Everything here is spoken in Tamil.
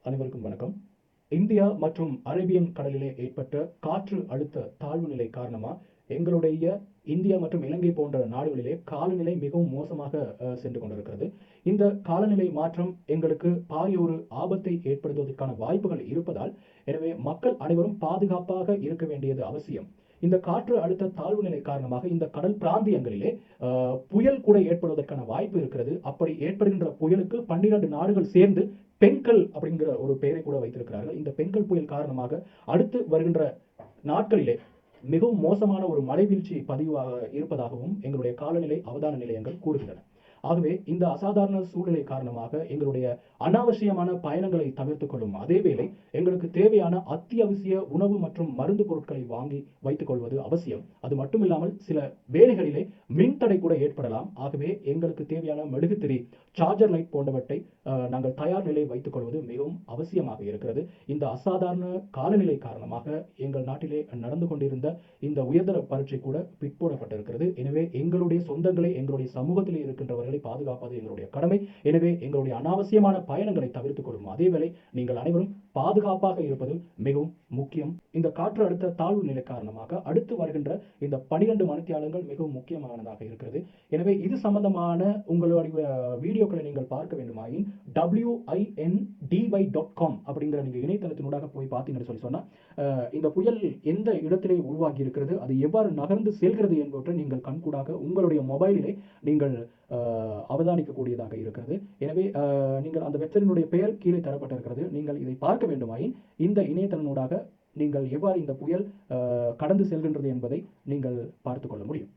அனைவருக்கும் வணக்கம். இந்தியா மற்றும் அரேபியன் கடலிலே ஏற்பட்ட காற்று அழுத்த தாழ்வு நிலை காரணமா எங்களுடைய இந்தியா மற்றும் இலங்கை போன்ற நாடுகளிலே காலநிலை மிகவும் மோசமாக சென்று கொண்டிருக்கிறது. இந்த காலநிலை மாற்றம் எங்களுக்கு பாரிய ஒரு ஆபத்தை ஏற்படுத்துவதற்கான வாய்ப்புகள் இருப்பதால், எனவே மக்கள் அனைவரும் பாதுகாப்பாக இருக்க வேண்டியது அவசியம். இந்த காற்று அழுத்த தாழ்வு நிலை காரணமாக இந்த கடல் பிராந்தியங்களிலே புயல் கூட ஏற்படுவதற்கான வாய்ப்பு இருக்கிறது. அப்படி ஏற்படுகின்ற புயலுக்கு 12 நாடுகள் சேர்ந்து பெண்கள் அப்படிங்கிற ஒரு பெயரை கூட வைத்திருக்கிறார்கள். இந்த பெண்கள் புயல் காரணமாக அடுத்து வருகின்ற நாட்களிலே மிகவும் மோசமான ஒரு மழை வீழ்ச்சி பதிவாக இருப்பதாகவும் எங்களுடைய காலநிலை அவதான நிலையங்கள் கூறுகின்றன. ஆகவே இந்த அசாதாரண சூழ்நிலை காரணமாக எங்களுடைய அனாவசியமான பயணங்களை தவிர்த்துக் கொள்ளும் அதேவேளை எங்களுக்கு தேவையான அத்தியாவசிய உணவு மற்றும் மருந்து பொருட்களை வாங்கி வைத்துக் கொள்வது அவசியம். அது மட்டுமில்லாமல் சில வேளைகளிலே மின்தடை கூட ஏற்படலாம். ஆகவே எங்களுக்கு தேவையான மெழுகுத்திரி, சார்ஜர் லைட் போன்றவற்றை நாங்கள் தயார் நிலை வைத்துக் கொள்வது மிகவும் அவசியமாக இருக்கிறது. இந்த அசாதாரண காலநிலை காரணமாக எங்கள் நாட்டிலே நடந்து கொண்டிருந்த இந்த உயர்தர பரீட்சை கூட பிற்போடப்பட்டிருக்கிறது. எனவே எங்களுடைய சொந்தங்களை, எங்களுடைய சமூகத்திலே இருக்கின்றவர்கள் பாதுகாப்பது எங்களுடைய கடமை. எனவே எங்களுடைய அனாவசியமான பயணங்களை தவிர்த்துக் கொள்ளும் அதேவேளை நீங்கள் அனைவரும் பாதுகாப்பாக இருப்பது மிகவும் முக்கியம். இந்த காற்று அழுத்த தாழ்வு நிலை காரணமாக அடுத்து வருகின்ற இந்த 12 மணித்தியாலங்கள் மிகவும் முக்கியமானதாக இருக்கிறது. எனவே இது சம்பந்தமான உங்களுடைய வீடியோக்களை நீங்கள் பார்க்க வேண்டுமாயின் windy.com அப்படிங்கிற நீங்க இணையதளத்தினூடாக போய் பார்த்தீங்கன்னு சொன்னா இந்த புயல் எந்த இடத்திலே உருவாகி இருக்கிறது, அது எவ்வாறு நகர்ந்து செல்கிறது என்பவற்றை நீங்கள் கண்கூடாக உங்களுடைய மொபைலிலே நீங்கள் அவதானிக்கக்கூடியதாக இருக்கிறது. எனவே நீங்கள் அந்த வெப்சைட்டினுடைய பெயர் கீழே தரப்பட்டிருக்கிறது. நீங்கள் இதை பார்க்க வேண்டுமாயின் இந்த இணையதளனூடாக நீங்கள் எவ்வாறு இந்த புயல் கடந்து செல்கின்றது என்பதை நீங்கள் பார்த்துக் கொள்ள முடியும்.